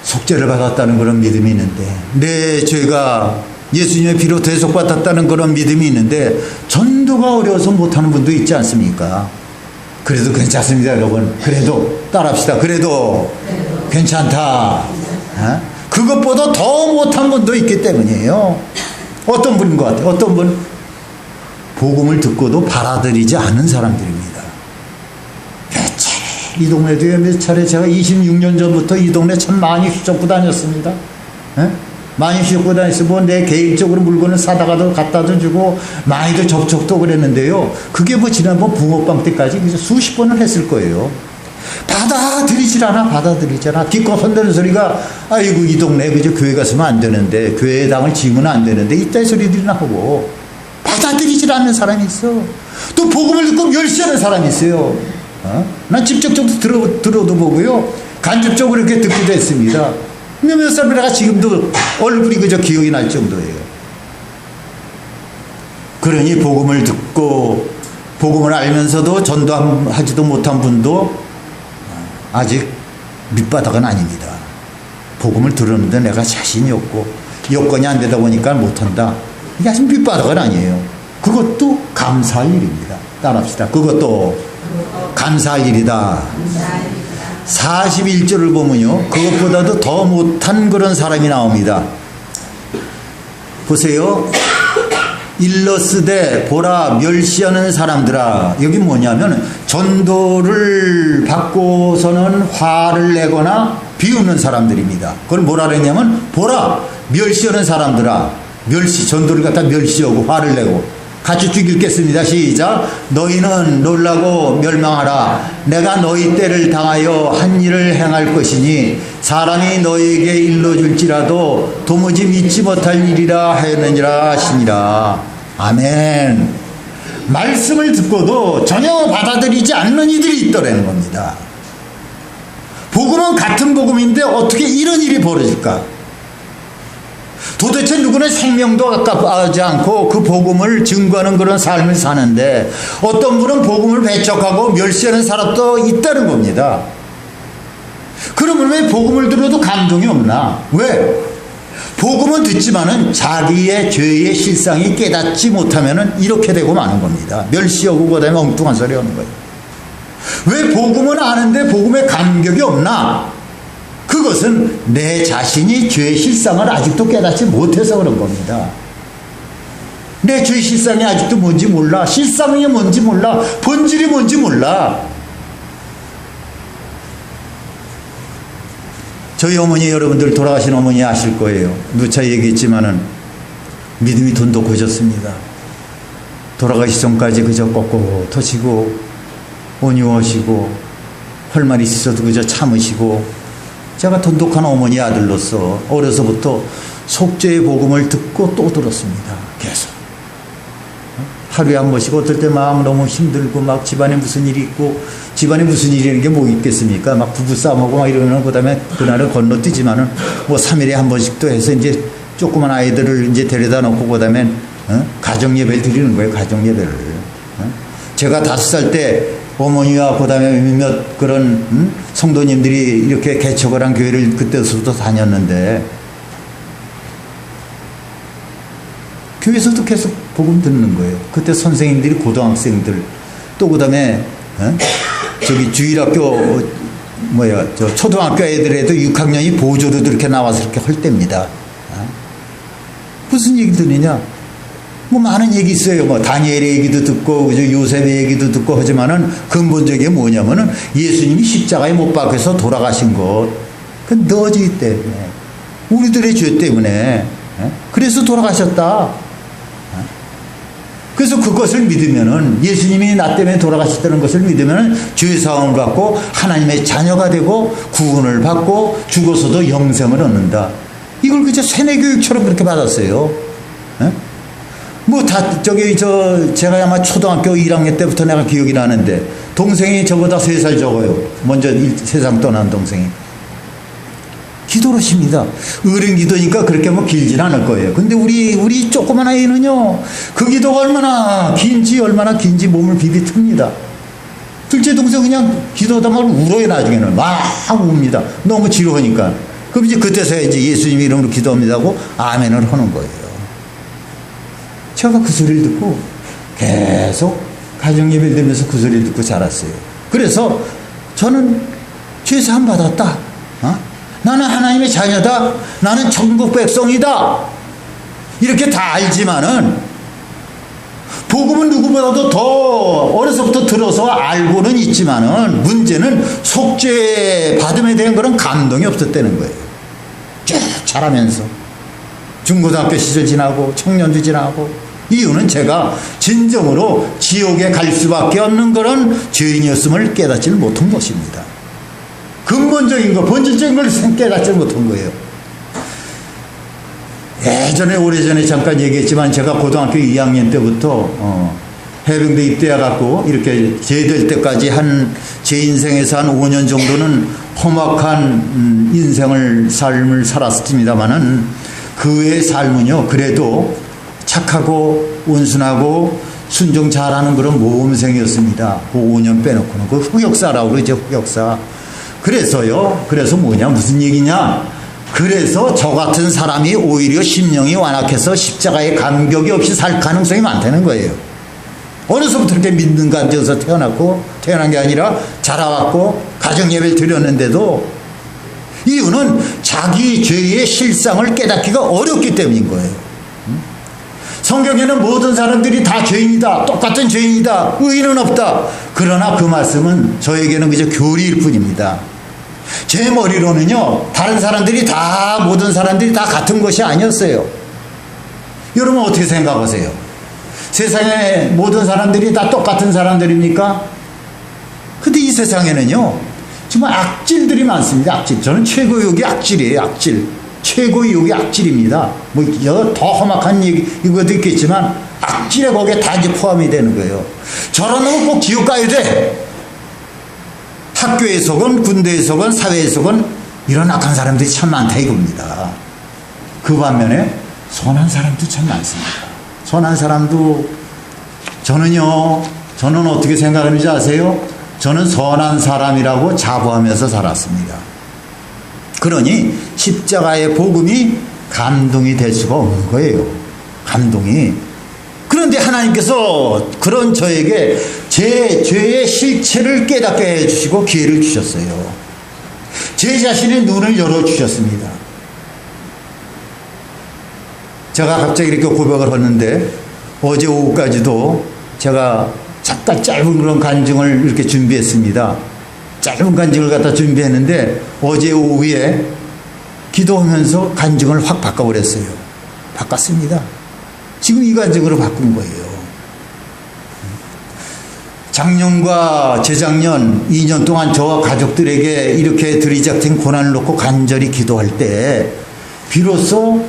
속죄를 받았다는 그런 믿음이 있는데, 내 죄가 예수님의 피로 대속받았다는 그런 믿음이 있는데 전도가 어려워서 못하는 분도 있지 않습니까? 그래도 괜찮습니다, 여러분. 그래도 따라합시다. 그래도 괜찮다. 그것보다 더 못한 분도 있기 때문이에요. 어떤 분인 것 같아요? 어떤 분? 복음을 듣고도 받아들이지 않는 사람들입니다. 몇 차례 이 동네도요, 몇 차례 제가 26년 전부터 이 동네 참 많이 휘젓고 다녔습니다. 예? 많이 휘젓고 다녔어. 뭐 내 개인적으로 물건을 사다가도 갖다도 주고 많이도 접촉도 그랬는데요. 그게 뭐 지난번 붕어빵 때까지 수십 번을 했을 거예요. 받아들이질 않아. 기껏 헌다는 소리가, 아이고, 이 동네 그저 교회 갔으면 안 되는데, 교회에 당을 지으면 안 되는데, 이따위 소리들이나 하고, 받아들이질 않는 사람이 있어. 또 복음을 듣고 멸시하는 사람이 있어요. 난 직접적으로 들어도 보고요, 간접적으로 이렇게 듣기도 했습니다. 몇몇 사람이라가 지금도 얼굴이 그저 기억이 날 정도예요. 그러니 복음을 듣고, 복음을 알면서도 전도하지도 못한 분도 아직 밑바닥은 아닙니다. 복음을 들었는데 내가 자신이 없고 여건이 안 되다 보니까 못한다. 이게 아직 밑바닥은 아니에요. 그것도 감사할 일입니다. 따라합시다. 그것도 감사할 일이다. 41절을 보면요, 그것보다도 더 못한 그런 사람이 나옵니다. 보세요. 일러스되 보라 멸시하는 사람들아. 여기 뭐냐면 전도를 받고서는 화를 내거나 비웃는 사람들입니다. 그걸 뭐라 그랬냐면 보라 멸시하는 사람들아. 멸시, 전도를 갖다 멸시하고 화를 내고. 같이 쭉 읽겠습니다. 시작. 너희는 놀라고 멸망하라. 내가 너희 때를 당하여 한 일을 행할 것이니 사람이 너희에게 일러줄지라도 도무지 믿지 못할 일이라 하였느니라 하시니라. 아멘. 말씀을 듣고도 전혀 받아들이지 않는 이들이 있더라는 겁니다. 복음은 같은 복음인데 어떻게 이런 일이 벌어질까? 도대체 누구는 생명도 아깝지 않고 그 복음을 증거하는 그런 삶을 사는데 어떤 분은 복음을 배척하고 멸시하는 사람도 있다는 겁니다. 그러면 왜 복음을 들어도 감동이 없나? 왜? 복음은 듣지만은 자기의 죄의 실상이 깨닫지 못하면은 이렇게 되고 마는 겁니다. 멸시하고 그다음에 엉뚱한 소리 하는 거예요. 왜 복음은 아는데 복음에 감격이 없나? 그것은 내 자신이 죄의 실상을 아직도 깨닫지 못해서 그런 겁니다. 내 죄의 실상이 아직도 뭔지 몰라. 실상이 뭔지 몰라. 본질이 뭔지 몰라. 저희 어머니, 여러분들 돌아가신 어머니 아실 거예요. 누차 얘기했지만은 믿음이 돈독해졌습니다. 돌아가시 전까지 그저 꼿꼿하시고 온유하시고 할 말이 있어도 그저 참으시고, 제가 돈독한 어머니 아들로서 어려서부터 속죄의 복음을 듣고 또 들었습니다. 계속. 하루에 한 번씩 어떨 때 막 너무 힘들고 막 집안에 무슨 일이 있고, 집안에 무슨 일이라는 게 뭐 있겠습니까? 막 부부싸움하고 막 이러면 그다음에 그날은 건너뛰지만은 뭐 3일에 한 번씩 또 해서 이제 조그만 아이들을 이제 데려다 놓고 그다음에 가정예배를 드리는 거예요. 가정예배를. 제가 5살 때 어머니와 그다음에 몇몇 그런 성도님들이 이렇게 개척을 한 교회를 그때부터 다녔는데, 교회에서도 계속 복음 듣는 거예요. 그때 선생님들이 고등학생들, 또 그다음에 저기 주일학교 저 초등학교 애들에도 6학년이 보조로도 이렇게 나와서 이렇게 할 때입니다. 무슨 얘기 들으냐? 뭐 많은 얘기 있어요. 뭐 다니엘의 얘기도 듣고 그저 요셉의 얘기도 듣고 하지만은 근본적인 게 뭐냐면은 예수님이 십자가에 못 박혀서 돌아가신 것, 그 너희 때문에, 우리들의 죄 때문에, 그래서 돌아가셨다. 그래서 그것을 믿으면은, 예수님이 나 때문에 돌아가셨다는 것을 믿으면은 죄 사함을 받고 하나님의 자녀가 되고 구원을 받고 죽어서도 영생을 얻는다. 이걸 그저 세뇌 교육처럼 그렇게 받았어요. 뭐 다 제가 아마 초등학교 1학년 때부터 내가 기억이 나는데, 동생이 저보다 3살 적어요. 먼저 세상 떠난 동생이. 기도를 십니다. 어린 기도니까 그렇게 뭐 길진 않을 거예요. 근데 우리 조그만 아이는요, 그 기도가 얼마나 긴지 몸을 비비틉니다. 둘째 동생 그냥 기도하다 말고 울어요. 나중에는 막 웁니다. 너무 지루하니까. 그럼 이제 그때서야 이제 예수님 이름으로 기도합니다 하고 아멘을 하는 거예요. 제가 그 소리를 듣고 계속 가정예배를 드리면서 그 소리를 듣고 자랐어요. 그래서 저는 죄사함 받았다. 나는 하나님의 자녀다. 나는 천국 백성이다. 이렇게 다 알지만은 복음은 누구보다도 더 어려서부터 들어서 알고는 있지만은 문제는 속죄 받음에 대한 그런 감동이 없었다는 거예요. 쭉 자라면서 중고등학교 시절 지나고 청년도 지나고 이유는 제가 진정으로 지옥에 갈 수밖에 없는 그런 죄인이었음을 깨닫지를 못한 것입니다. 근본적인 거, 본질적인 걸 깨닫지 못한 거예요. 예전에 오래전에 잠깐 얘기했지만 제가 고등학교 2학년 때부터 해병대 입대해갖고 이렇게 제될 때까지 제 인생에서 한 5년 정도는 험악한 삶을 살았습니다만은 그 외의 삶은요 그래도 착하고 온순하고 순종 잘하는 그런 모범생이었습니다. 그 5년 빼놓고는 그 흑역사라고 그러죠. 흑역사. 그래서 뭐냐 무슨 얘기냐, 그래서 저 같은 사람이 오히려 심령이 완악해서 십자가에 감격이 없이 살 가능성이 많다는 거예요. 어느서부터 이렇게 믿는 가운데서 태어난 게 아니라 자라왔고 가정예배를 드렸는데도 이유는 자기 죄의 실상을 깨닫기가 어렵기 때문인 거예요. 성경에는 모든 사람들이 다 죄인이다, 똑같은 죄인이다, 의인은 없다. 그러나 그 말씀은 저에게는 그저 교리일 뿐입니다. 제 머리로는요 다른 사람들이 모든 사람들이 다 같은 것이 아니었어요. 여러분 어떻게 생각하세요? 세상에 모든 사람들이 다 똑같은 사람들입니까? 근데 이 세상에는요 정말 악질들이 많습니다. 악질. 저는 최고의 욕이 악질이에요. 악질. 최고의 욕이 악질입니다. 더 험악한 이것도 있겠지만 악질에 거기에 다 이제 포함이 되는 거예요. 저런 놈은 꼭 지옥 가야 돼. 학교에서건 군대에서건 사회에서건 이런 악한 사람들이 참 많다 이겁니다. 그 반면에 선한 사람도 참 많습니다. 선한 사람도 저는 어떻게 생각하는지 아세요? 저는 선한 사람이라고 자부하면서 살았습니다. 그러니 십자가의 복음이 감동이 될 수가 없는 거예요. 감동이. 그런데 하나님께서 그런 저에게 제 죄의 실체를 깨닫게 해주시고 기회를 주셨어요. 제 자신의 눈을 열어주셨습니다. 제가 갑자기 이렇게 고백을 했는데 어제 오후까지도 제가 잠깐 짧은 그런 간증을 이렇게 준비했습니다. 짧은 간증을 갖다 준비했는데 어제 오후에 기도하면서 간증을 확 바꿔버렸어요. 바꿨습니다. 지금 이 간증으로 바꾼 거예요. 작년과 재작년 2년 동안 저와 가족들에게 이렇게 들이닥친 고난을 놓고 간절히 기도할 때 비로소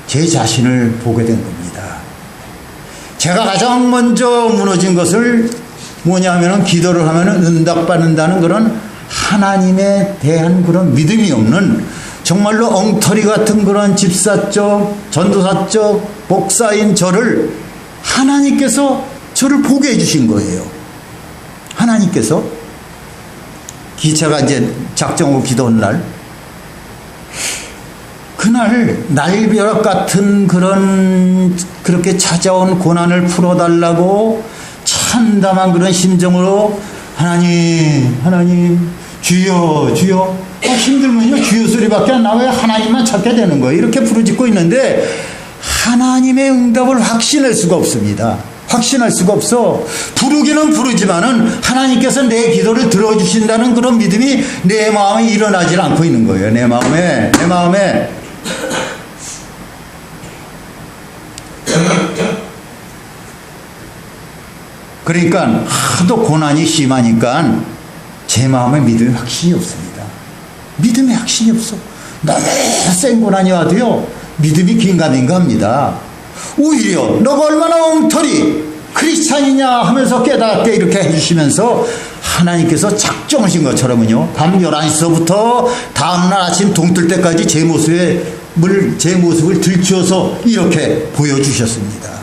제 자신을 보게 된 겁니다. 제가 가장 먼저 무너진 것을 뭐냐면은 기도를 하면은 응답받는다는 그런 하나님에 대한 그런 믿음이 없는 정말로 엉터리 같은 그런 집사적, 전도사적, 목사인 저를 하나님께서 저를 보게 해주신 거예요. 하나님께서 기차가 이제 작정하고 기도한 날, 그날 날벼락 같은 그렇게 찾아온 고난을 풀어달라고 참담한 그런 심정으로 하나님 주여 힘들면요 주여 소리밖에 안 나와요. 하나님만 찾게 되는 거예요. 이렇게 부르짖고 있는데 하나님의 응답을 확신할 수가 없습니다. 확신할 수가 없어. 부르기는 부르지만은 하나님께서 내 기도를 들어주신다는 그런 믿음이 내 마음에 일어나질 않고 있는 거예요. 내 마음에 그러니까 하도 고난이 심하니까 제 마음에 믿음의 확신이 없습니다. 믿음의 확신이 없어. 너무 센 고난이 와도요 믿음이 긴가민가합니다. 오히려 너가 얼마나 엉터리 크리스찬이냐 하면서 깨닫게 이렇게 해주시면서 하나님께서 작정하신 것처럼은요 밤 11시서부터 다음날 아침 동뜰 때까지 제 모습을 들추어서 이렇게 보여주셨습니다.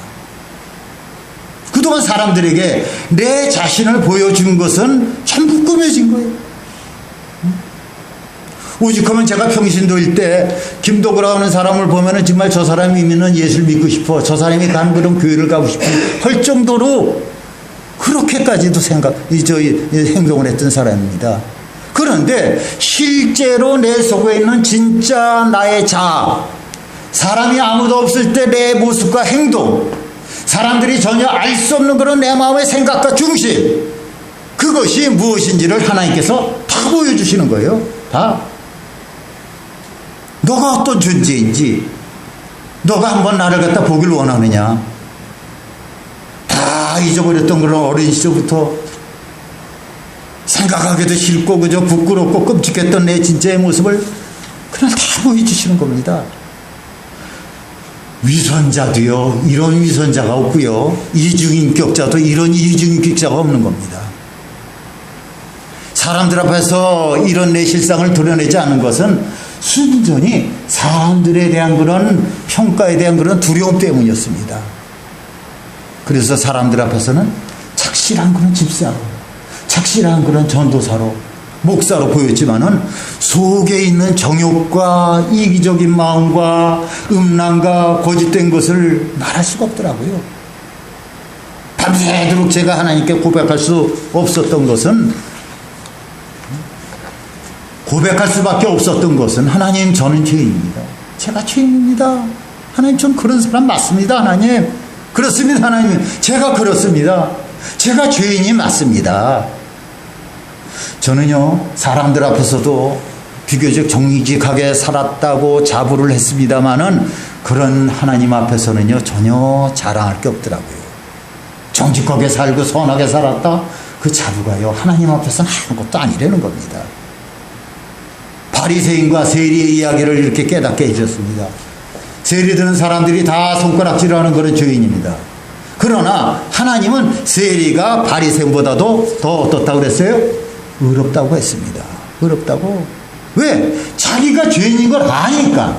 그동안 사람들에게 내 자신을 보여준 것은 전부 꾸며진 거예요. 오직하면 제가 평신도일 때 김도구라고 하는 사람을 보면은 정말 저 사람이 있는 예수를 믿고 싶어, 저 사람이 가는 그런 교회를 가고 싶어 할 정도로 그렇게까지도 행동을 했던 사람입니다. 그런데 실제로 내 속에 있는 진짜 나의 자아, 사람이 아무도 없을 때 내 모습과 행동, 사람들이 전혀 알 수 없는 그런 내 마음의 생각과 중심, 그것이 무엇인지를 하나님께서 다 보여주시는 거예요. 다. 너가 어떤 존재인지, 너가 한번 나를 갖다 보길 원하느냐. 다 잊어버렸던 그런 어린 시절부터 생각하기도 싫고 그저 부끄럽고 끔찍했던 내 진짜의 모습을 그냥 다 보여주시는 겁니다. 위선자도요, 이런 위선자가 없고요, 이중인격자도 이런 이중인격자가 없는 겁니다. 사람들 앞에서 이런 내 실상을 드러내지 않는 것은 순전히 사람들에 대한 그런 평가에 대한 그런 두려움 때문이었습니다. 그래서 사람들 앞에서는 착실한 그런 집사로, 착실한 그런 전도사로, 목사로 보였지만은 속에 있는 정욕과 이기적인 마음과 음란과 거짓된 것을 말할 수가 없더라고요. 밤새도록 제가 하나님께 고백할 수 없었던 것은, 고백할 수밖에 없었던 것은, 하나님 저는 죄인입니다. 제가 죄인입니다. 하나님 전 그런 사람 맞습니다. 하나님 그렇습니다. 하나님 제가 그렇습니다. 제가 죄인이 맞습니다. 저는요, 사람들 앞에서도 비교적 정직하게 살았다고 자부를 했습니다마는 그런 하나님 앞에서는요 전혀 자랑할 게 없더라고요. 정직하게 살고 선하게 살았다, 그 자부가요 하나님 앞에서는 아무것도 아니라는 겁니다. 바리새인과 세리의 이야기를 이렇게 깨닫게 해주셨습니다. 세리 드는 사람들이 다 손가락질하는 그런 죄인입니다. 그러나 하나님은 세리가 바리새인보다도 더 어떻다고 그랬어요? 의롭다고 했습니다. 의롭다고. 왜? 자기가 죄인인 걸 아니까.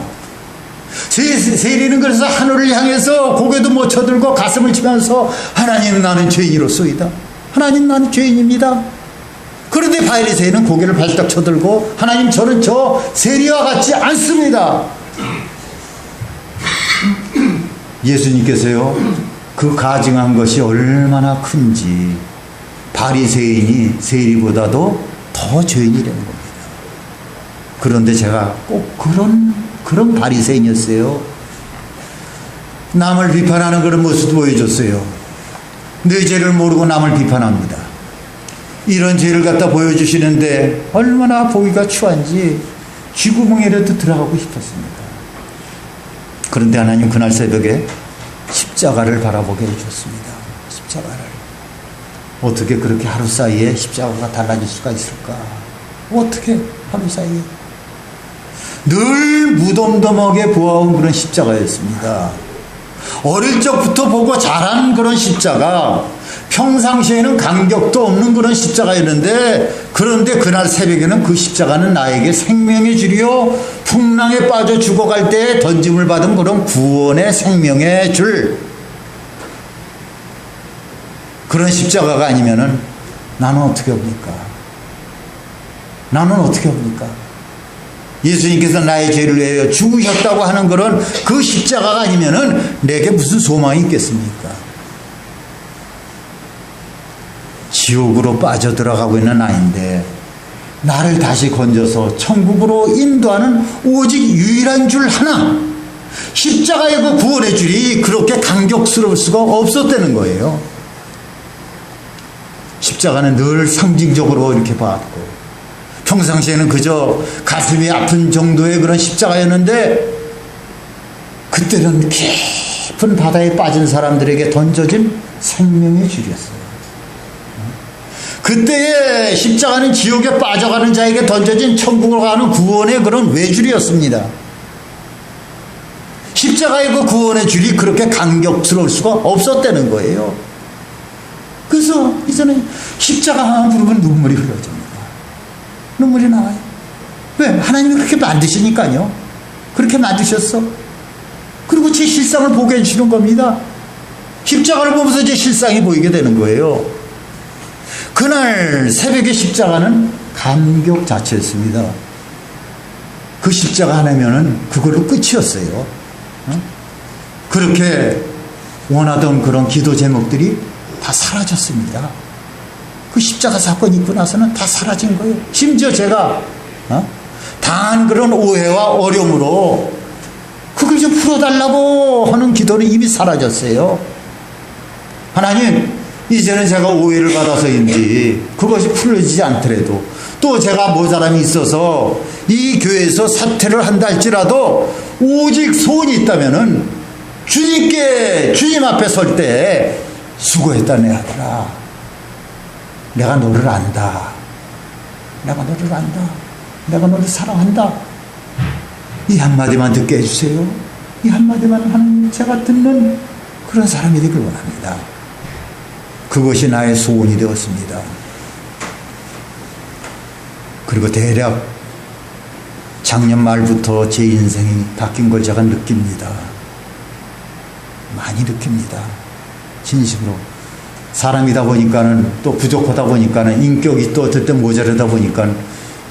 세리는 그래서 하늘을 향해서 고개도 못 쳐들고 가슴을 치면서 하나님 나는 죄인이로소이다. 하나님 나는 죄인입니다. 그런데 바리새인은 고개를 발딱 쳐들고 하나님 저는 저 세리와 같지 않습니다. 예수님께서요 그 가증한 것이 얼마나 큰지 바리새인이 세리보다도 더 죄인이라는 겁니다. 그런데 제가 꼭 그런 바리새인이었어요. 남을 비판하는 그런 모습도 보여줬어요. 내 죄를 모르고 남을 비판합니다. 이런 죄를 갖다 보여주시는데 얼마나 보기가 추한지 쥐구멍에라도 들어가고 싶었습니다. 그런데 하나님 그날 새벽에 십자가를 바라보게 해주셨습니다. 십자가를. 어떻게 그렇게 하루 사이에 십자가가 달라질 수가 있을까? 어떻게 하루 사이에. 늘 무덤덤하게 보아온 그런 십자가였습니다. 어릴 적부터 보고 자란 그런 십자가, 평상시에는 간격도 없는 그런 십자가였는데, 그런데 그날 새벽에는 그 십자가는 나에게 생명의 줄이요 풍랑에 빠져 죽어갈 때에 던짐을 받은 그런 구원의 생명의 줄, 그런 십자가가 아니면은 나는 어떻게 합니까? 나는 어떻게 합니까? 예수님께서 나의 죄를 위하여 죽으셨다고 하는 그런 그 십자가가 아니면은 내게 무슨 소망이 있겠습니까? 지옥으로 빠져들어가고 있는 나인데 나를 다시 건져서 천국으로 인도하는 오직 유일한 줄 하나, 십자가의 그 구원의 줄이 그렇게 감격스러울 수가 없었다는 거예요. 십자가는 늘 상징적으로 이렇게 봤고, 평상시에는 그저 가슴이 아픈 정도의 그런 십자가였는데, 그때는 깊은 바다에 빠진 사람들에게 던져진 생명의 줄이었어요. 그때의 십자가는 지옥에 빠져가는 자에게 던져진 천국으로 가는 구원의 그런 외줄이었습니다. 십자가의 그 구원의 줄이 그렇게 감격스러울 수가 없었다는 거예요. 그래서 이제는 십자가 하나 부르면 눈물이 흘러집니다. 눈물이 나와요. 왜? 하나님이 그렇게 만드시니까요. 그렇게 만드셨어. 그리고 제 실상을 보게 해주시는 겁니다. 십자가를 보면서 제 실상이 보이게 되는 거예요. 그날 새벽의 십자가는 감격 자체였습니다. 그 십자가 하나면은 그걸로 끝이었어요. 그렇게 원하던 그런 기도 제목들이 다 사라졌습니다. 그 십자가 사건이 있고 나서는 다 사라진 거예요. 심지어 제가 당한 그런 오해와 어려움으로 그걸 좀 풀어달라고 하는 기도는 이미 사라졌어요. 하나님, 이제는 제가 오해를 받아서인지 그것이 풀어지지 않더라도 또 제가 모자람이 있어서 이 교회에서 사퇴를 한다 할지라도 오직 소원이 있다면은 주님께, 주님 앞에 설 때 수고했다 내 아들아, 내가 너를 안다, 내가 너를 안다, 내가 너를 사랑한다, 이 한마디만 듣게 해주세요. 이 한마디만 하는 제가 듣는 그런 사람이 되길 원합니다. 그것이 나의 소원이 되었습니다. 그리고 대략 작년 말부터 제 인생이 바뀐 걸 제가 느낍니다. 많이 느낍니다. 진심으로. 사람이다 보니까는, 또 부족하다 보니까는, 인격이 또 어떨 때 모자르다 보니까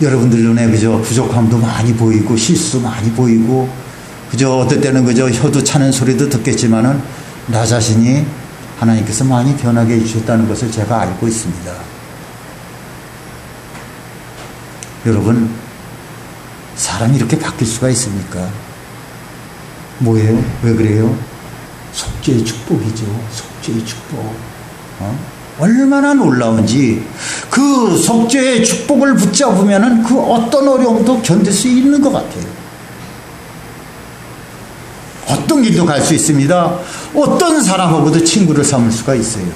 여러분들 눈에 그저 부족함도 많이 보이고 실수 많이 보이고 그저 어떨 때는 그저 혀도 차는 소리도 듣겠지만은 나 자신이 하나님께서 많이 변하게 해주셨다는 것을 제가 알고 있습니다. 여러분, 사람이 이렇게 바뀔 수가 있습니까? 뭐예요? 왜 그래요? 속죄의 축복이죠. 속죄의 축복. 얼마나 놀라운지 그 속죄의 축복을 붙잡으면은 그 어떤 어려움도 견딜 수 있는 것 같아요. 어떤 길도 갈 수 있습니다. 어떤 사람하고도 친구를 삼을 수가 있어요.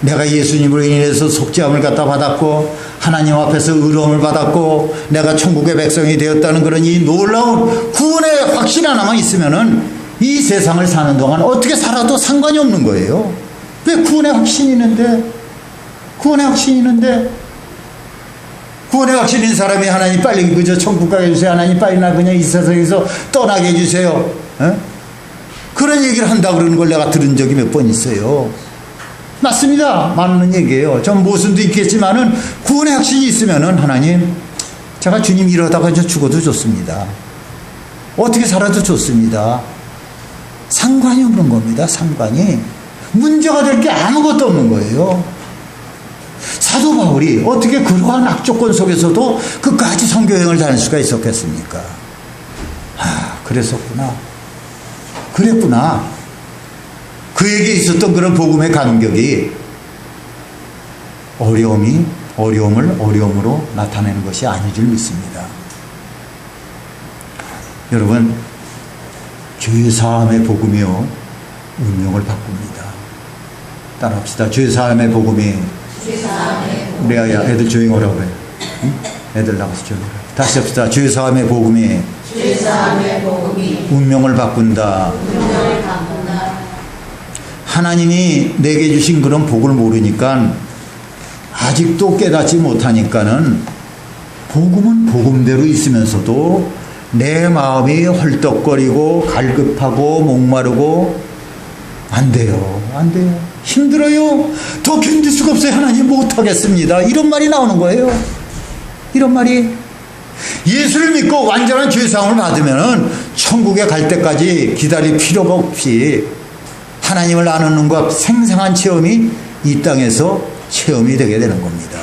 내가 예수님으로 인해서 속죄함을 갖다 받았고 하나님 앞에서 의로움을 받았고 내가 천국의 백성이 되었다는 그런 이 놀라운 구원의 확신 하나만 있으면은 이 세상을 사는 동안 어떻게 살아도 상관이 없는 거예요. 왜 구원의 확신이 있는데, 구원의 확신이 있는데, 구원의 확신인 사람이 하나님 빨리 그저 천국 가게 해주세요. 하나님 빨리 나 그냥 이 세상에서 떠나게 해주세요. 에? 그런 얘기를 한다 그러는 걸 내가 들은 적이 몇 번 있어요. 맞습니다. 맞는 얘기예요. 좀 모순도 있겠지만은 구원의 확신이 있으면은 하나님, 제가 주님 이러다가 이제 죽어도 좋습니다. 어떻게 살아도 좋습니다. 상관이 없는 겁니다. 상관이. 문제가 될 게 아무것도 없는 거예요. 사도 바울이 어떻게 그러한 악조건 속에서도 끝까지 선교여행을 다닐 수가 있었겠습니까? 그랬었구나. 그랬구나. 그에게 있었던 그런 복음의 간격이 어려움을 어려움으로 나타내는 것이 아닌 줄 믿습니다. 여러분, 죄 사함의 복음이요 운명을 바꿉니다. 따라합시다. 죄 사함의 복음이. 우리 아야 애들 조용히 오라고 그래. 응? 애들 나가서 조용히 오라. 다시 합시다. 죄 사함의 복음이. 운명을 바꾼다. 하나님이 내게 주신 그런 복을 모르니까 아직도 깨닫지 못하니까는 복음은 복음대로 있으면서도 내 마음이 헐떡거리고 갈급하고 목마르고 안 돼요. 안 돼요. 힘들어요. 더 견딜 수가 없어요. 하나님 못하겠습니다. 이런 말이 나오는 거예요. 이런 말이. 예수를 믿고 완전한 죄사함을 받으면은 천국에 갈 때까지 기다릴 필요가 없이 하나님을 아는 눈과 생생한 체험이 이 땅에서 체험이 되게 되는 겁니다.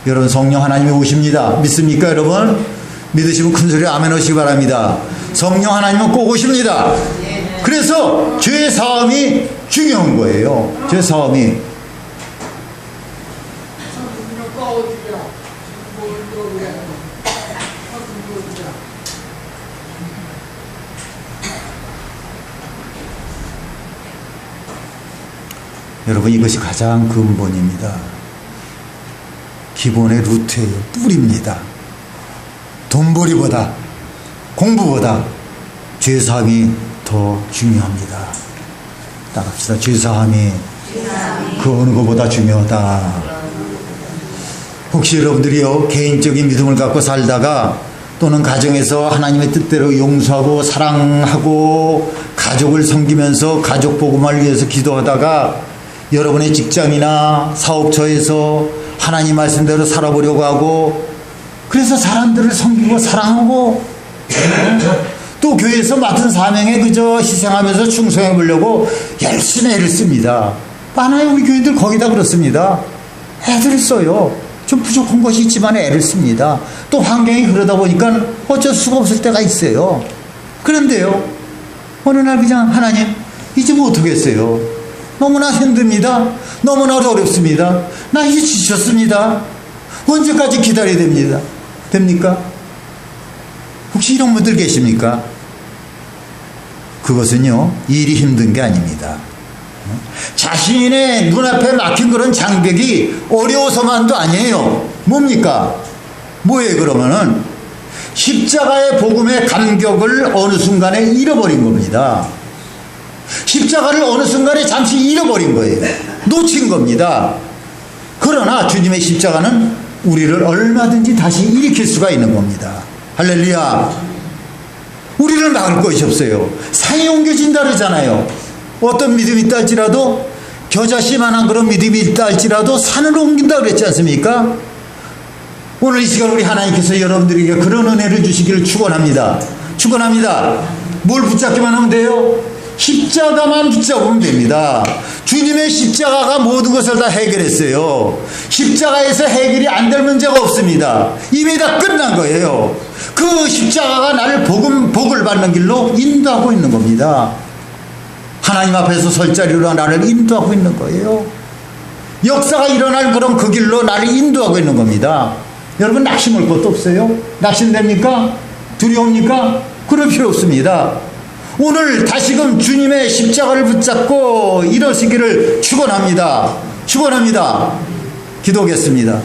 여러분, 성령 하나님이 오십니다. 믿습니까, 여러분? 믿으시면 큰 소리로 아멘 하시기 바랍니다. 성령 하나님은 꼭 오십니다. 그래서 죄 사함이 중요한 거예요. 죄 사함이. 여러분, 이것이 가장 근본입니다. 기본의 루트예요. 뿌리입니다. 돈벌이보다, 공부보다 죄사함이 더 중요합니다. 따라합시다. 죄사함이 그 어느 것보다 중요하다. 혹시 여러분들이요, 개인적인 믿음을 갖고 살다가 또는 가정에서 하나님의 뜻대로 용서하고 사랑하고 가족을 섬기면서 가족 복음을 위해서 기도하다가 여러분의 직장이나 사업처에서 하나님 말씀대로 살아보려고 하고, 그래서 사람들을 섬기고 사랑하고 또 교회에서 맡은 사명에 그저 희생하면서 충성해 보려고 열심히 애를 씁니다. 많아요. 우리 교인들 거기다 그렇습니다. 애를 써요. 좀 부족한 것이 있지만 애를 씁니다. 또 환경이 그러다 보니까 어쩔 수가 없을 때가 있어요. 그런데요, 어느 날 그냥 하나님 이제 뭐 어떻겠어요. 너무나 힘듭니다. 너무나 어렵습니다. 나 이제 지쳤습니다. 언제까지 기다려야 됩니다. 됩니까? 혹시 이런 분들 계십니까? 그것은요, 일이 힘든 게 아닙니다. 자신의 눈앞에 막힌 그런 장벽이 어려워서만도 아니에요. 뭡니까? 뭐예요, 그러면은? 십자가의 복음의 감격을 어느 순간에 잃어버린 겁니다. 십자가를 어느 순간에 잠시 잃어버린 거예요. 놓친 겁니다. 그러나 주님의 십자가는 우리를 얼마든지 다시 일으킬 수가 있는 겁니다. 할렐루야. 우리를 막을 것이 없어요. 산이 옮겨진다 그러잖아요. 어떤 믿음이 있다 할지라도, 겨자씨만한 그런 믿음이 있다 할지라도 산을 옮긴다 그랬지 않습니까? 오늘 이 시간 우리 하나님께서 여러분들에게 그런 은혜를 주시기를 축원합니다. 축원합니다. 뭘 붙잡기만 하면 돼요? 십자가만 붙잡으면 됩니다. 주님의 십자가가 모든 것을 다 해결했어요. 십자가에서 해결이 안 될 문제가 없습니다. 이미 다 끝난 거예요. 그 십자가가 나를 복을 받는 길로 인도하고 있는 겁니다. 하나님 앞에서 설 자리로 나를 인도하고 있는 거예요. 역사가 일어날 그런 그 길로 나를 인도하고 있는 겁니다. 여러분, 낙심할 것도 없어요? 낙심됩니까? 두려웁니까? 그럴 필요 없습니다. 오늘 다시금 주님의 십자가를 붙잡고 일어서기를 축원합니다. 축원합니다. 기도하겠습니다.